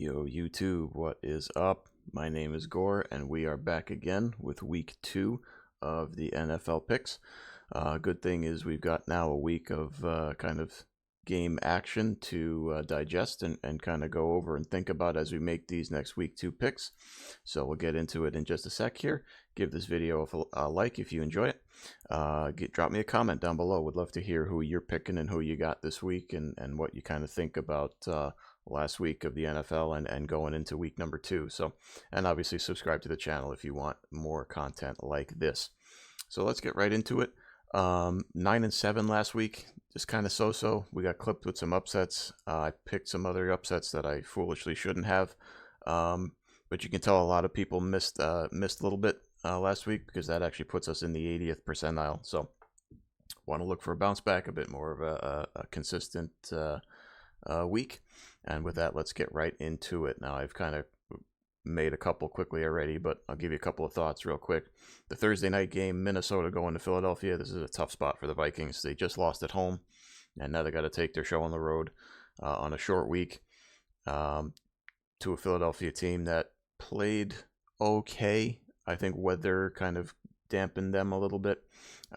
Yo, YouTube, what is up? My name is Gore, and we are back again with week 2 of the NFL picks. Good thing is we've got now a week of kind of game action to digest and kind of go over and think about as we make these next week 2 picks. So we'll get into it in just a sec here. Give this video a like if you enjoy it. Drop me a comment down below. Would love to hear who you're picking and who you got this week and what you kind of think about last week of the NFL and going into week number 2. So, and obviously subscribe to the channel if you want more content like this. So let's get right into it. 9-7 last week, just kind of so-so. We got clipped with some upsets. I picked some other upsets that I foolishly shouldn't have. But you can tell a lot of people missed a little bit last week because that actually puts us in the 80th percentile. So want to look for a bounce back, a bit more of a consistent week. And with that, let's get right into it. Now, I've kind of made a couple quickly already, but I'll give you a couple of thoughts real quick. The Thursday night game, Minnesota going to Philadelphia. This is a tough spot for the Vikings. They just lost at home, and now they got to take their show on the road on a short week to a Philadelphia team that played okay. I think weather kind of dampened them a little bit.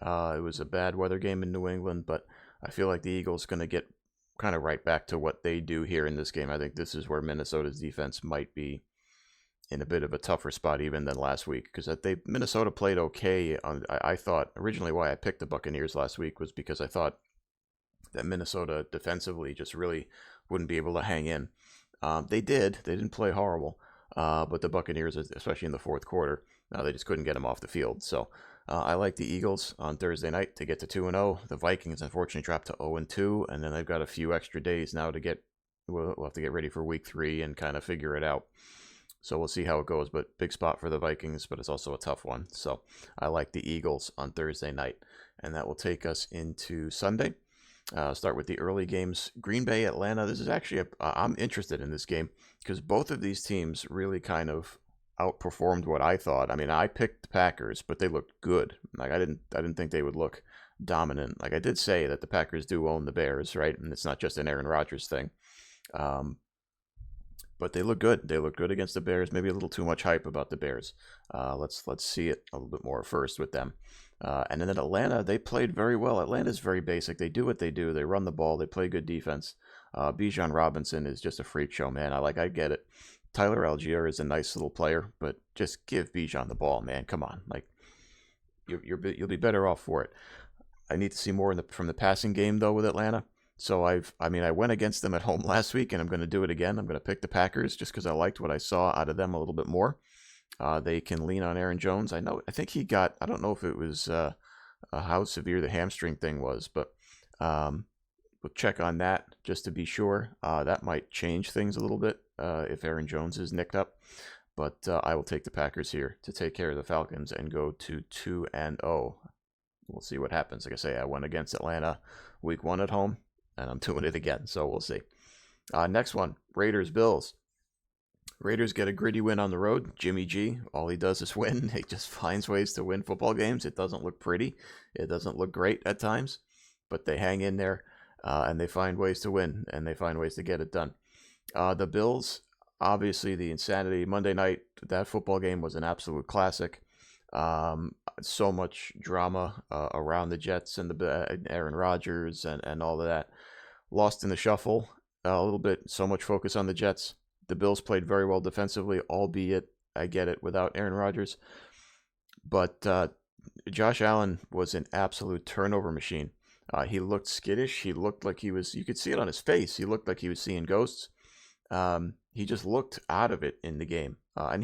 It was a bad weather game in New England, but I feel like the Eagles going to get kind of right back to what they do here in this game. I think this is where Minnesota's defense might be in a bit of a tougher spot even than last week, because Minnesota played okay. I thought originally why I picked the Buccaneers last week was because I thought that Minnesota defensively just really wouldn't be able to hang in. They didn't play horrible, but the Buccaneers, especially in the fourth quarter, they just couldn't get them off the field. So I like the Eagles on Thursday night to get to 2-0. The Vikings, unfortunately, dropped to 0-2, and then they've got a few extra days now to we'll have to get ready for week 3 and kind of figure it out. So we'll see how it goes, but big spot for the Vikings, but it's also a tough one. So I like the Eagles on Thursday night, and that will take us into Sunday. Start with the early games. Green Bay, Atlanta. This is actually I'm interested in this game because both of these teams really kind of outperformed what I thought. I mean, I picked the Packers, but they looked good. Like I didn't think they would look dominant. Like I did say that the Packers do own the Bears, right? And it's not just an Aaron Rodgers thing. But they look good. They look good against the Bears. Maybe a little too much hype about the Bears. Let's see it a little bit more first with them. And then at Atlanta, they played very well. Atlanta's very basic. They do what they do. They run the ball. They play good defense. Bijan Robinson is just a freak show, man. I get it. Tyler Algier is a nice little player, but just give Bijan the ball, man. Come on, like you'll be better off for it. I need to see more from the passing game though with Atlanta. So I went against them at home last week, and I'm going to do it again. I'm going to pick the Packers just because I liked what I saw out of them a little bit more. They can lean on Aaron Jones. I think he got. I don't know if it was how severe the hamstring thing was, but we'll check on that just to be sure. That might change things a little bit if Aaron Jones is nicked up. But I will take the Packers here to take care of the Falcons and go to 2-0. We'll see what happens. Like I say, I went against Atlanta week 1 at home, and I'm doing it again. So we'll see. Next one, Raiders, Bills. Raiders get a gritty win on the road. Jimmy G, all he does is win. He just finds ways to win football games. It doesn't look pretty. It doesn't look great at times, but they hang in there. And they find ways to win, and they find ways to get it done. The Bills, obviously the insanity. Monday night, that football game was an absolute classic. So much drama around the Jets and Aaron Rodgers and all of that. Lost in the shuffle a little bit. So much focus on the Jets. The Bills played very well defensively, albeit, I get it, without Aaron Rodgers. But Josh Allen was an absolute turnover machine. He looked skittish. He looked like you could see it on his face. He looked like he was seeing ghosts. He just looked out of it in the game. And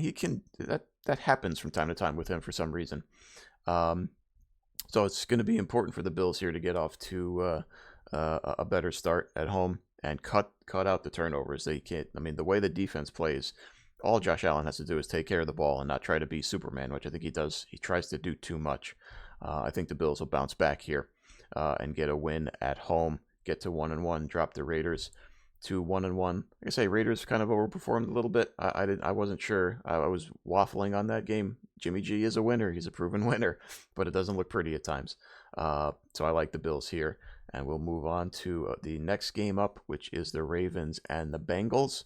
that happens from time to time with him for some reason. So it's going to be important for the Bills here to get off to a better start at home and cut out the turnovers. They can't. I mean, the way the defense plays, all Josh Allen has to do is take care of the ball and not try to be Superman, which I think he does. He tries to do too much. I think the Bills will bounce back here and get a win at home, get to 1-1, drop the Raiders to 1-1. Like I say, Raiders kind of overperformed a little bit. I wasn't sure. I was waffling on that game. Jimmy G is a winner. He's a proven winner, but it doesn't look pretty at times. So I like the Bills here, and we'll move on to the next game up, which is the Ravens and the Bengals.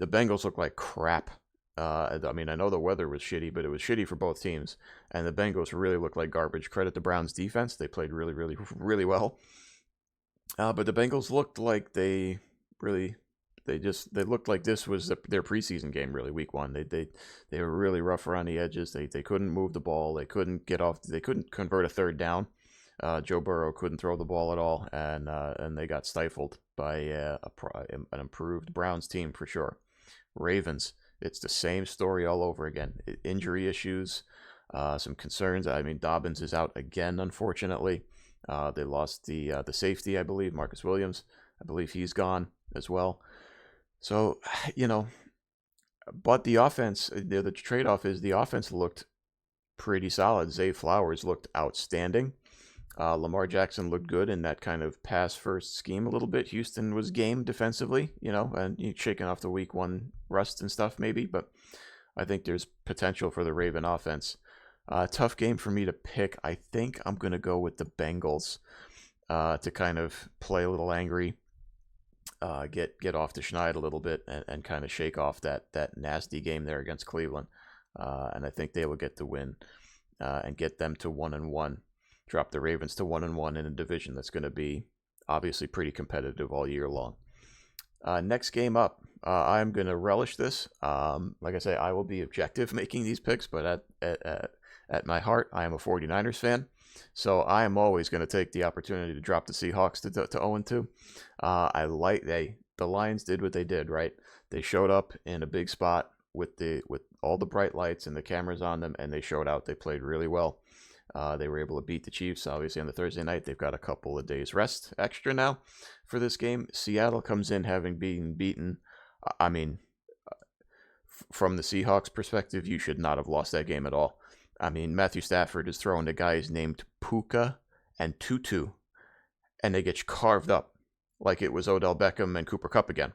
the Bengals look like crap. I mean, I know the weather was shitty, but it was shitty for both teams, and the Bengals really looked like garbage. Credit the Browns' defense; they played really, really, really well. But the Bengals looked like really, they looked like this was their preseason game. Really, week one, they were really rough around the edges. They couldn't move the ball. They couldn't get off. They couldn't convert a third down. Joe Burrow couldn't throw the ball at all, and they got stifled by an improved Browns team for sure. Ravens, it's the same story all over again. Injury issues, some concerns. I mean, Dobbins is out again, unfortunately. They lost the safety, I believe, Marcus Williams. I believe he's gone as well. So, but the offense, the trade-off is the offense looked pretty solid. Zay Flowers looked outstanding. Lamar Jackson looked good in that kind of pass-first scheme a little bit. Houston was game defensively, and shaking off the week one rust and stuff maybe, but I think there's potential for the Raven offense. Tough game for me to pick. I think I'm going to go with the Bengals to kind of play a little angry, get off the schneid a little bit, and kind of shake off that nasty game there against Cleveland. And I think they will get the win and get them to 1-1. Drop the Ravens to 1-1 in a division that's going to be obviously pretty competitive all year long. Next game up, I'm going to relish this. Like I say, I will be objective making these picks, but at my heart, I am a 49ers fan. So I am always going to take the opportunity to drop the Seahawks to 0-2. The Lions did what they did, right? They showed up in a big spot with all the bright lights and the cameras on them, and they showed out. They played really well. They were able to beat the Chiefs, obviously, on the Thursday night. They've got a couple of days rest extra now for this game. Seattle comes in having been beaten. I mean, from the Seahawks' perspective, you should not have lost that game at all. I mean, Matthew Stafford is throwing to guys named Puka and Tutu, and they get carved up like it was Odell Beckham and Cooper Kupp again.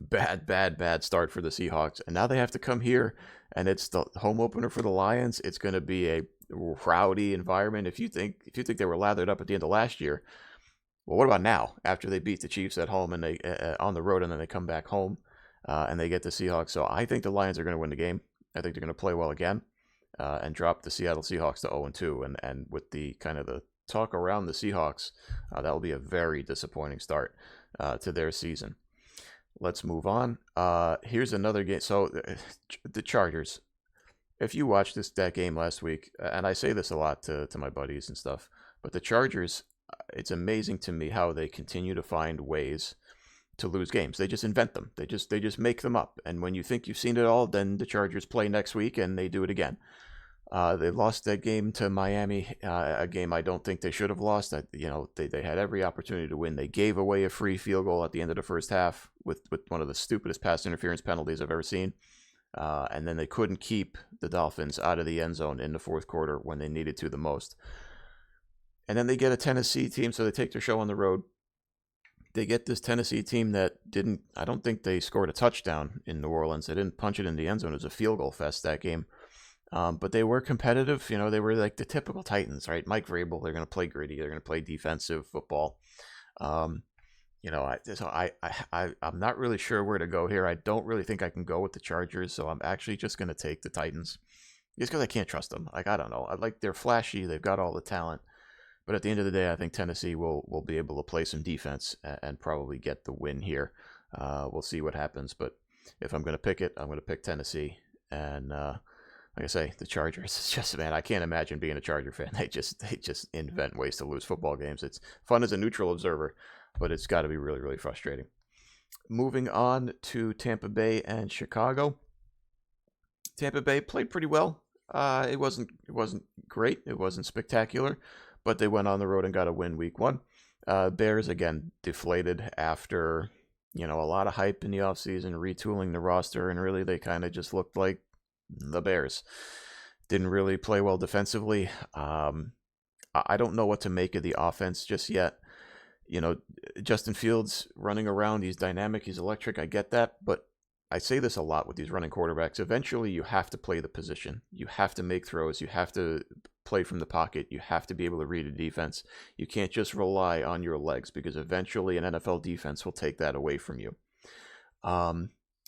Bad start for the Seahawks. And now they have to come here, and it's the home opener for the Lions. It's going to be a rowdy environment. If you think they were lathered up at the end of last year, well, what about now after they beat the Chiefs at home and they on the road, and then they come back home and they get the Seahawks? So I think the Lions are going to win the game. I think they're going to play well again and drop the Seattle Seahawks to 0-2. And with the kind of the talk around the Seahawks, that will be a very disappointing start to their season. Let's move on. Here's another game. So the Chargers. If you watched that game last week, and I say this a lot to my buddies and stuff, but the Chargers, it's amazing to me how they continue to find ways to lose games. They just invent them. They just make them up. And when you think you've seen it all, then the Chargers play next week and they do it again. They lost that game to Miami, a game I don't think they should have lost. They had every opportunity to win. They gave away a free field goal at the end of the first half with one of the stupidest pass interference penalties I've ever seen. And then they couldn't keep the Dolphins out of the end zone in the fourth quarter when they needed to the most. And then they get a Tennessee team, so they take their show on the road. They get this Tennessee team that I don't think they scored a touchdown in New Orleans. They didn't punch it in the end zone. It was a field goal fest that game. But they were competitive. They were like the typical Titans, right? Mike Vrabel, they're going to play gritty. They're going to play defensive football. I'm not really sure where to go here. I don't really think I can go with the Chargers, so I'm actually just going to take the Titans. Just because I can't trust them. I don't know. They're flashy. They've got all the talent. But at the end of the day, I think Tennessee will be able to play some defense and probably get the win here. We'll see what happens. But if I'm going to pick it, I'm going to pick Tennessee. And like I say, the Chargers, it's just, man, I can't imagine being a Charger fan. They just invent ways to lose football games. It's fun as a neutral observer, but it's got to be really, really frustrating. Moving on to Tampa Bay and Chicago. Tampa Bay played pretty well. It wasn't great. It wasn't spectacular, but they went on the road and got a win week one. Bears, again, deflated after, a lot of hype in the offseason, retooling the roster, and really they kind of just looked like the Bears. Didn't really play well defensively. I don't know what to make of the offense just yet. Justin Fields running around, he's dynamic, he's electric, I get that, but I say this a lot with these running quarterbacks. Eventually, you have to play the position. You have to make throws. You have to play from the pocket. You have to be able to read a defense. You can't just rely on your legs because eventually an NFL defense will take that away from you.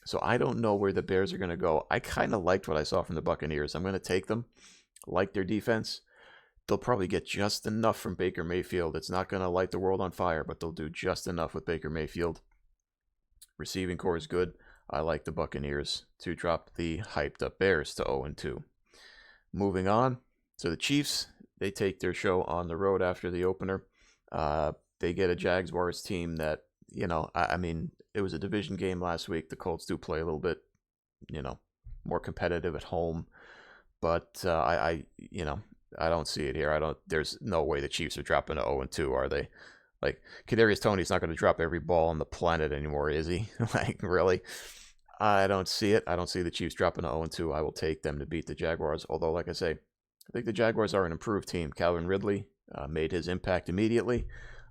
So I don't know where the Bears are going to go. I kind of liked what I saw from the Buccaneers. I'm going to take them. Like their defense. They'll probably get just enough from Baker Mayfield. It's not going to light the world on fire, but they'll do just enough with Baker Mayfield. Receiving core is good. I like the Buccaneers to drop the hyped up Bears to 0-2. Moving on. So the Chiefs, they take their show on the road after the opener. They get a Jaguars team that, I mean, it was a division game last week. The Colts do play a little bit, more competitive at home. But I don't see it here. There's no way the Chiefs are dropping to 0-2, are they? Like, Kadarius Toney's not going to drop every ball on the planet anymore, is he? Like, really? I don't see it. I don't see the Chiefs dropping to 0-2. I will take them to beat the Jaguars. Although, like I say, I think the Jaguars are an improved team. Calvin Ridley made his impact immediately.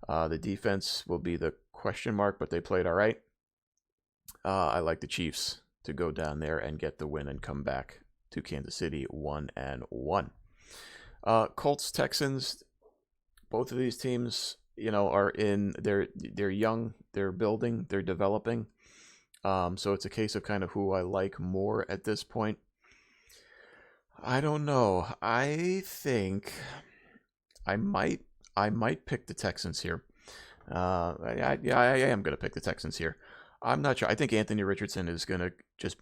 The defense will be the question mark, but they played all right. I like the Chiefs to go down there and get the win and come back to Kansas City 1-1. Colts, Texans, both of these teams, are they're young, they're building, they're developing. So it's a case of kind of who I like more at this point. I don't know. I think I might pick the Texans here. I am going to pick the Texans here. I'm not sure. I think Anthony Richardson is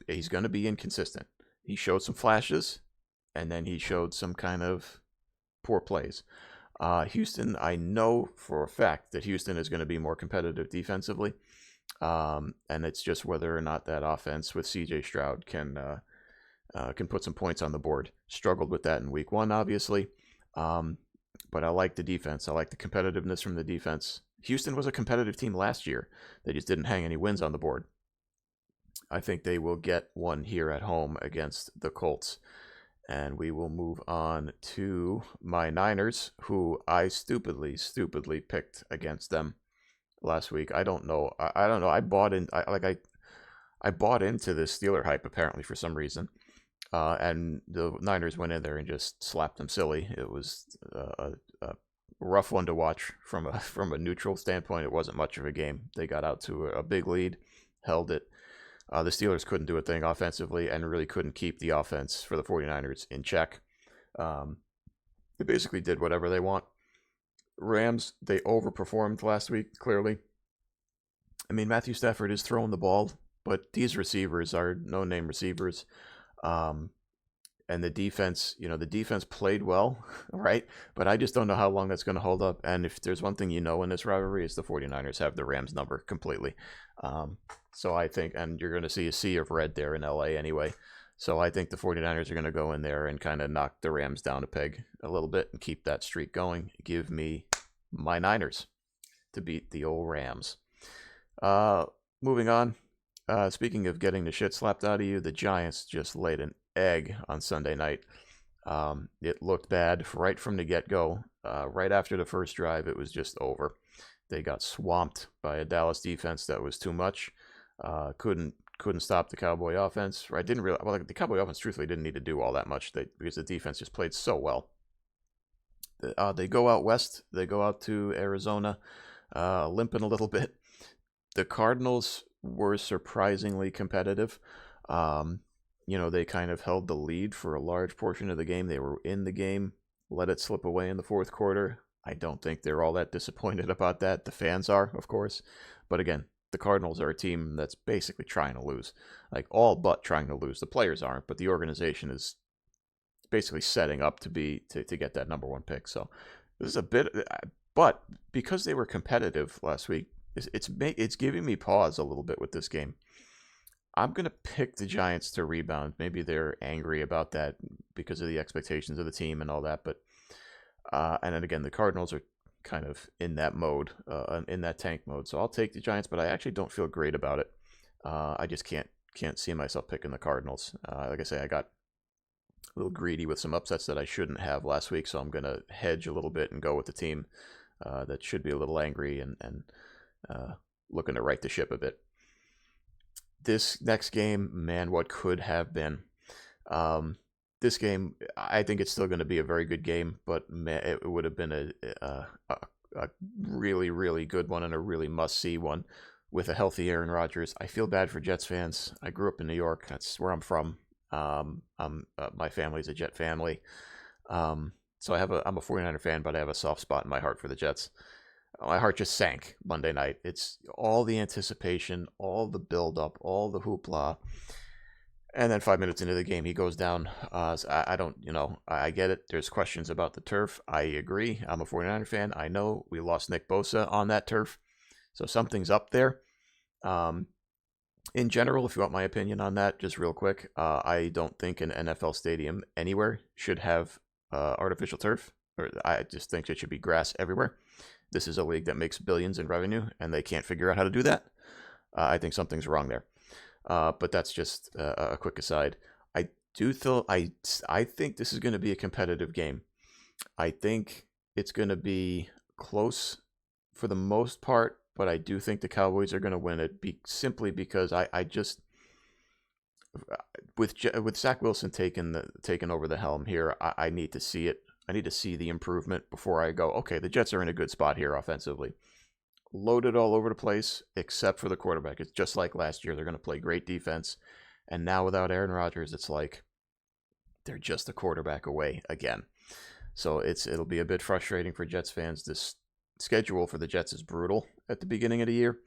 he's going to be inconsistent. He showed some flashes, and then he showed some kind of poor plays. Houston, I know for a fact that Houston is going to be more competitive defensively, and it's just whether or not that offense with C.J. Stroud can put some points on the board. Struggled with that in week 1, obviously, but I like the defense. I like the competitiveness from the defense. Houston was a competitive team last year. They just didn't hang any wins on the board. I think they will get one here at home against the Colts. And we will move on to my Niners, who I stupidly picked against them last week. I don't know. I don't know. I bought into this Steeler hype apparently for some reason. And the Niners went in there and just slapped them silly. It was a rough one to watch from a neutral standpoint. It wasn't much of a game. They got out to a big lead, held it. The Steelers couldn't do a thing offensively and really couldn't keep the offense for the 49ers in check. They basically did whatever they want. Rams, they overperformed last week, clearly. I mean, Matthew Stafford is throwing the ball, but these receivers are no-name receivers. And the defense, the defense played well, right? But I just don't know how long that's going to hold up. And if there's one thing in this rivalry, is the 49ers have the Rams number completely. So I think, and you're going to see a sea of red there in LA anyway. So I think the 49ers are going to go in there and kind of knock the Rams down a peg a little bit and keep that streak going. Give me my Niners to beat the old Rams. Moving on. Speaking of getting the shit slapped out of you, the Giants just laid an egg on Sunday night. It looked bad right from the get-go. Right after the first drive, it was just over. They got swamped by a Dallas defense that was too much. Couldn't stop the Cowboy offense. Right? The Cowboy offense truthfully didn't need to do all that much because the defense just played so well. They go out west. They go out to Arizona, limping a little bit. The Cardinals were surprisingly competitive. They kind of held the lead for a large portion of the game. They were in the game, let it slip away in the fourth quarter. I don't think they're all that disappointed about that. The fans are, of course. But again, the Cardinals are a team that's basically trying to lose. Like, all but trying to lose. The players aren't, but the organization is basically setting up to get that number 1 pick. So this is a bit, but because they were competitive last week, it's giving me pause a little bit with this game. I'm going to pick the Giants to rebound. Maybe they're angry about that because of the expectations of the team and all that. But and then again, the Cardinals are kind of in that mode, in that tank mode. So I'll take the Giants, but I actually don't feel great about it. I just can't see myself picking the Cardinals. Like I say, I got a little greedy with some upsets that I shouldn't have last week. So I'm going to hedge a little bit and go with the team that should be a little angry and looking to right the ship a bit. This next game, man, what could have been? This game, I think it's still going to be a very good game, but man, it would have been a really, really good one and a really must-see one. with a healthy Aaron Rodgers. I feel bad for Jets fans. I grew up in New York. That's where I'm from. My family's a Jet family. So I'm a 49er fan, but I have a soft spot in my heart for the Jets. My heart just sank Monday night. It's all the anticipation, all the build-up, all the hoopla. And then 5 minutes into the game, he goes down. So I don't, I get it. There's questions about the turf. I agree. I'm a 49er fan. I know we lost Nick Bosa on that turf. So something's up there. In general, if you want my opinion on that, just real quick, I don't think an NFL stadium anywhere should have artificial turf. Or I just think it should be grass everywhere. This is a league that makes billions in revenue, and they can't figure out how to do that. I think something's wrong there. But that's just a quick aside. I think this is going to be a competitive game. I think it's going to be close for the most part, but I do think the Cowboys are going to win it simply because I just with Zach Wilson taking over the helm here, I need to see it. I need to see the improvement before I go, okay, the Jets are in a good spot here offensively. Loaded all over the place, except for the quarterback. It's just like last year. They're going to play great defense. And now without Aaron Rodgers, it's like they're just a quarterback away again. So it'll be a bit frustrating for Jets fans. This schedule for the Jets is brutal at the beginning of the year.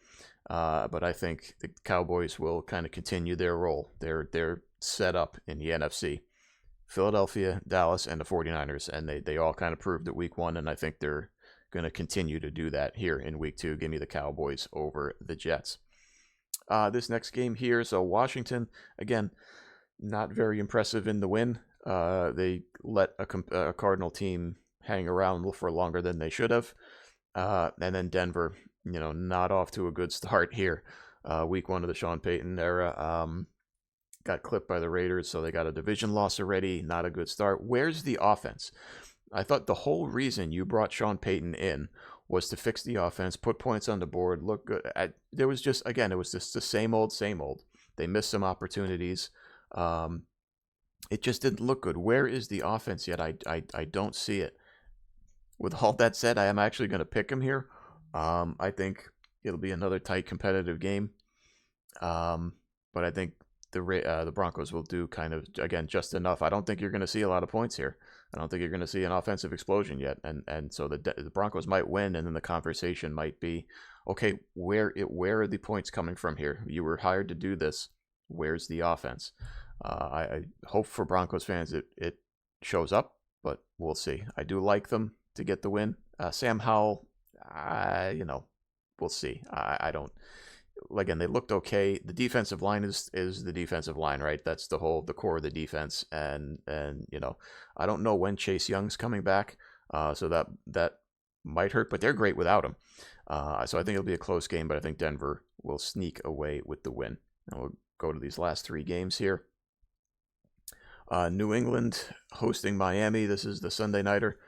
But I think the Cowboys will kind of continue their role. They're set up in the NFC. Philadelphia, Dallas, and the 49ers. And they all kind of proved it week one. And I think they're going to continue to do that here in week two. Give me the Cowboys over the Jets. This next game here, so Washington, again, not very impressive in the win. They let a Cardinal team hang around for longer than they should have. And then Denver, not off to a good start here. Week one of the Sean Payton era. Got clipped by the Raiders, so they got a division loss already. Not a good start. Where's the offense? I thought the whole reason you brought Sean Payton in was to fix the offense, put points on the board, look good. It was just the same old, same old. They missed some opportunities. It just didn't look good. Where is the offense yet? I don't see it. With all that said, I am actually going to pick him here. I think it'll be another tight, competitive game. But I think the Broncos will do kind of, again, just enough. I don't think you're going to see a lot of points here. I don't think you're going to see an offensive explosion yet. And so the Broncos might win, and then the conversation might be, okay, where are the points coming from here? You were hired to do this. Where's the offense? I hope for Broncos fans it shows up, but we'll see. I do like them to get the win. Sam Howell, we'll see. I don't. Again, they looked okay. The defensive line is the defensive line, right? That's the core of the defense, and I don't know when Chase Young's coming back, so that might hurt. But they're great without him, so I think it'll be a close game. But I think Denver will sneak away with the win. And we'll go to these last three games here. New England hosting Miami. This is the Sunday nighter.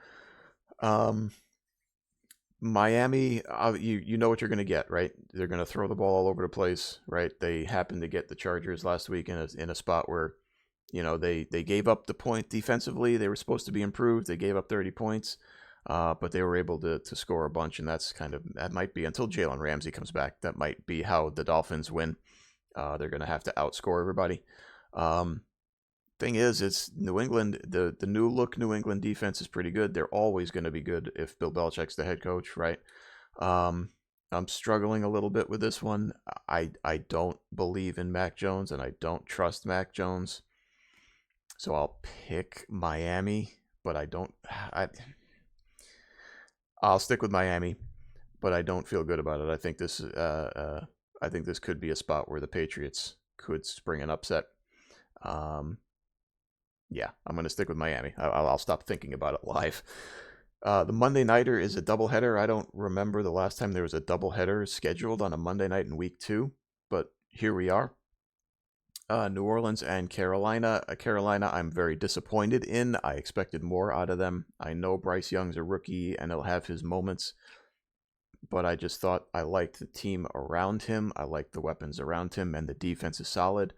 Miami, you know what you're going to get, right? They're going to throw the ball all over the place, right? They happened to get the Chargers last week in a spot where, they gave up the point defensively. They were supposed to be improved. They gave up 30 points, but they were able to score a bunch, and that might be, until Jalen Ramsey comes back, that might be how the Dolphins win. They're going to have to outscore everybody. Thing is, it's New England. The new look New England defense is pretty good. They're always going to be good if Bill Belichick's the head coach, right? I'm struggling a little bit with this one. I don't believe in Mac Jones, and I don't trust Mac Jones. So I'll pick Miami, but I'll stick with Miami, but I don't feel good about it. I think this could be a spot where the Patriots could spring an upset. Yeah, I'm going to stick with Miami. I'll stop thinking about it live. The Monday Nighter is a doubleheader. I don't remember the last time there was a doubleheader scheduled on a Monday night in week 2, but here we are. New Orleans and Carolina. Carolina, I'm very disappointed in. I expected more out of them. I know Bryce Young's a rookie, and he'll have his moments, but I just thought I liked the team around him. I liked the weapons around him, and the defense is solid.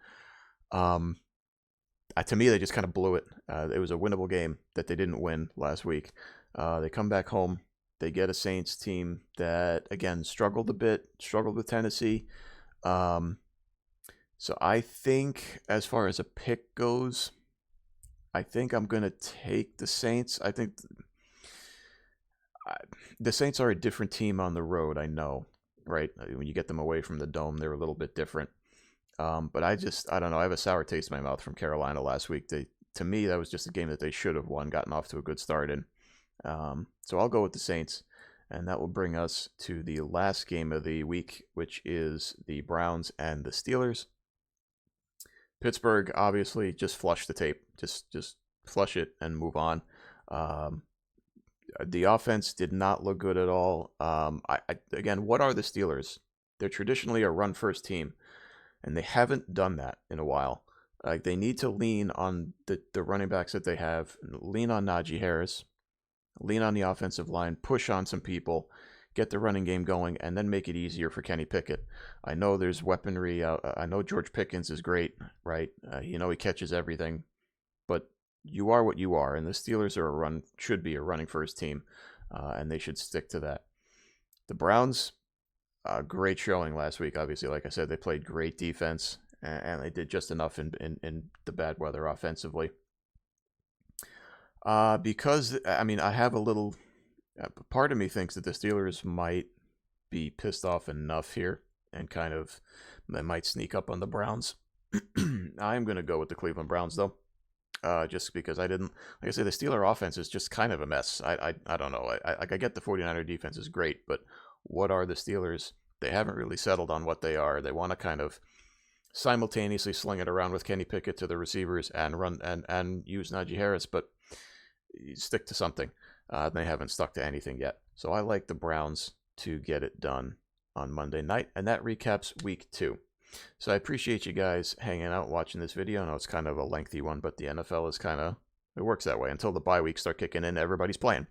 To me, they just kind of blew it. It was a winnable game that they didn't win last week. They come back home. They get a Saints team that, again, struggled with Tennessee. So I think as far as a pick goes, I think I'm going to take the Saints. I think the Saints are a different team on the road, I know, right? When you get them away from the dome, they're a little bit different. But I don't know. I have a sour taste in my mouth from Carolina last week. To me, that was just a game that they should have won, gotten off to a good start in. So I'll go with the Saints, and that will bring us to the last game of the week, which is the Browns and the Steelers. Pittsburgh, obviously, just flush the tape. Just flush it and move on. The offense did not look good at all. Again, what are the Steelers? They're traditionally a run-first team, and they haven't done that in a while. They need to lean on the running backs that they have, lean on Najee Harris, lean on the offensive line, push on some people, get the running game going, and then make it easier for Kenny Pickett. I know there's weaponry. I know George Pickens is great, right? He catches everything, but you are what you are, and the Steelers should be a running first team, and they should stick to that. The Browns, great showing last week. Obviously, like I said, they played great defense, and they did just enough in the bad weather offensively. Because I have a little part of me thinks that the Steelers might be pissed off enough here and kind of they might sneak up on the Browns. I'm going to go with the Cleveland Browns, though, just because I didn't, like I say, the Steeler offense is just kind of a mess. I don't know. I get the 49er defense is great, but what are the Steelers? They haven't really settled on what they are. They want to kind of simultaneously sling it around with Kenny Pickett to the receivers and run and use Najee Harris, but stick to something. They haven't stuck to anything yet. So I like the Browns to get it done on Monday night, and that recaps week 2. So I appreciate you guys hanging out, watching this video. I know it's kind of a lengthy one, but the NFL is it works that way. Until the bye weeks start kicking in, everybody's playing.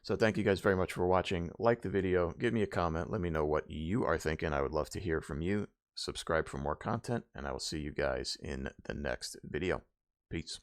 So thank you guys very much for watching. Like the video, give me a comment, let me know what you are thinking. I would love to hear from you. Subscribe for more content, and I will see you guys in the next video. Peace.